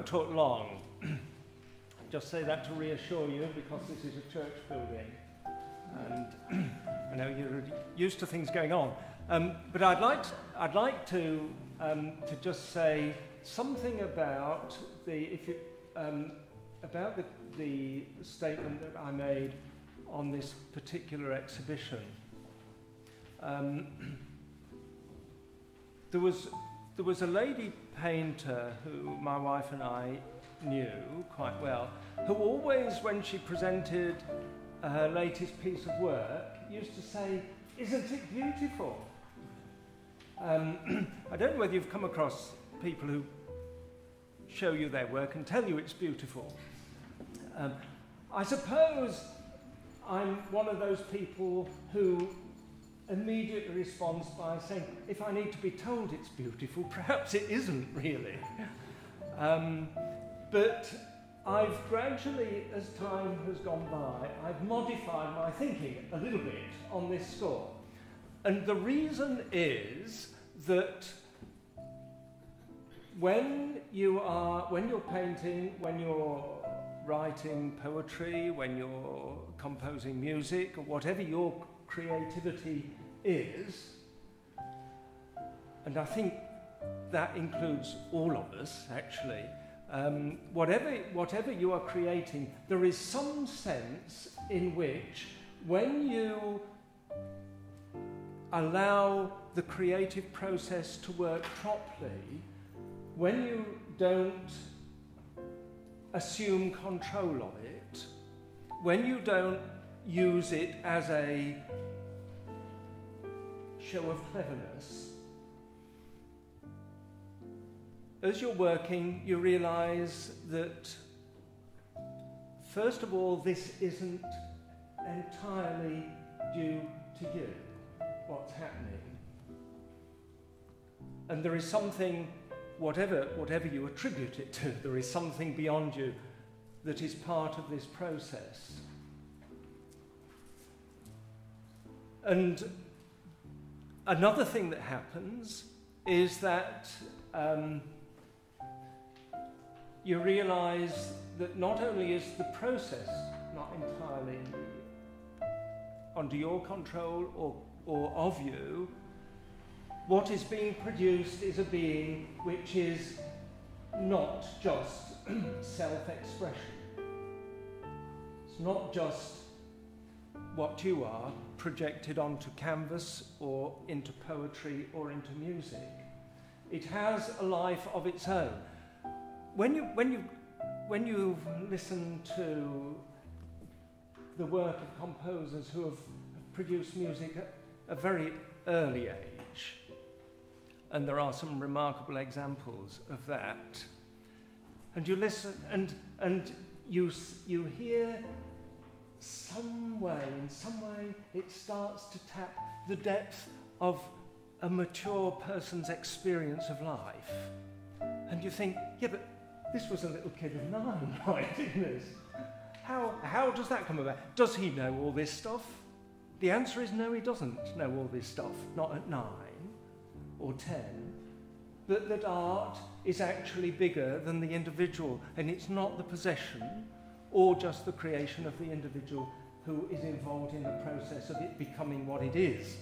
won't talk long. Just say that to reassure you, because this is a church building, and I know you're used to things going on. But I'd like to just say something about the statement that I made on this particular exhibition. There was a lady painter who my wife and I knew quite well, who always, when she presented her latest piece of work, used to say, "Isn't it beautiful?" I don't know whether you've come across people who show you their work and tell you it's beautiful. I suppose I'm one of those people who immediately responds by saying, if I need to be told it's beautiful, perhaps it isn't really. But I've gradually, as time has gone by, I've modified my thinking a little bit on this score. And the reason is that when you're painting, when you're writing poetry, when you're composing music, or whatever your creativity is, and I think that includes all of us actually, whatever you are creating, there is some sense in which when you allow the creative process to work properly, when you don't assume control of it, when you don't use it as a show of cleverness, as you're working, you realise that, first of all, this isn't entirely due to you, what's happening. And there is something, whatever you attribute it to, there is something beyond you that is part of this process. And another thing that happens is that you realise that not only is the process not entirely under your control or of you, what is being produced is a being which is not just self-expression. It's not just what you are projected onto canvas or into poetry or into music. It has a life of its own. When you listen to the work of composers who have produced music at a very early age, and there are some remarkable examples of that, and you listen and you hear in some way it starts to tap the depth of a mature person's experience of life, and you think, yeah, but this was a little kid of 9 writing this. How does that come about? Does he know all this stuff? The answer is no, he doesn't know all this stuff, not at 9 or 10, but that art is actually bigger than the individual, and it's not the possession or just the creation of the individual who is involved in the process of it becoming what it is.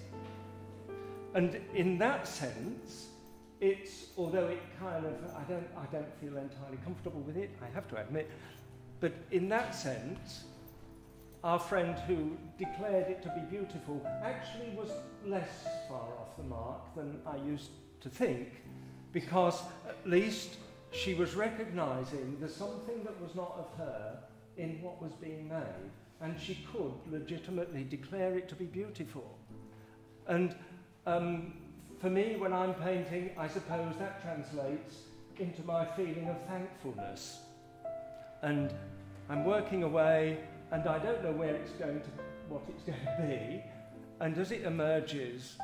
And in that sense, it's, although it kind of, I don't feel entirely comfortable with it, I have to admit, but in that sense, our friend who declared it to be beautiful actually was less far off the mark than I used to think, because at least she was recognising there's something that was not of her in what was being made, and she could legitimately declare it to be beautiful. And for me, when I'm painting, I suppose that translates into my feeling of thankfulness. And I'm working away, and I don't know what it's going to be. And as it emerges,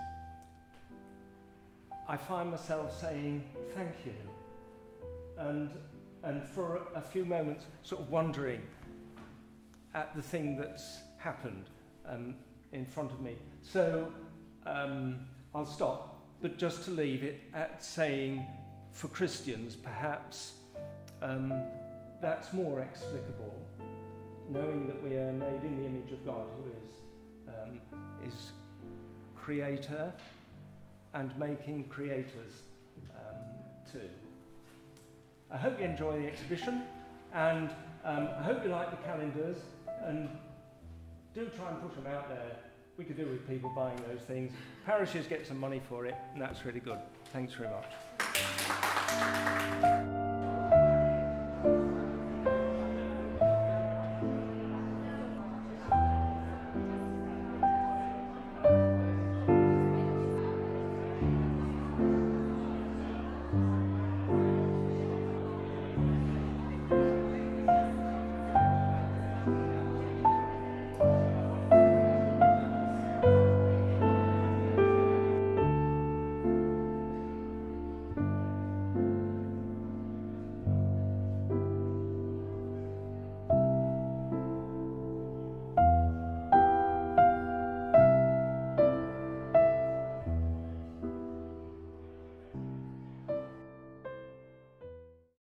I find myself saying, thank you. And for a few moments, sort of wondering at the thing that's happened in front of me. So I'll stop, but just to leave it at saying, for Christians, perhaps, that's more explicable, knowing that we are made in the image of God, who is creator and making creators too. I hope you enjoy the exhibition, and I hope you like the calendars, and do try and push them out there. We could do with people buying those things. Parishes get some money for it, and that's really good. Thanks very much.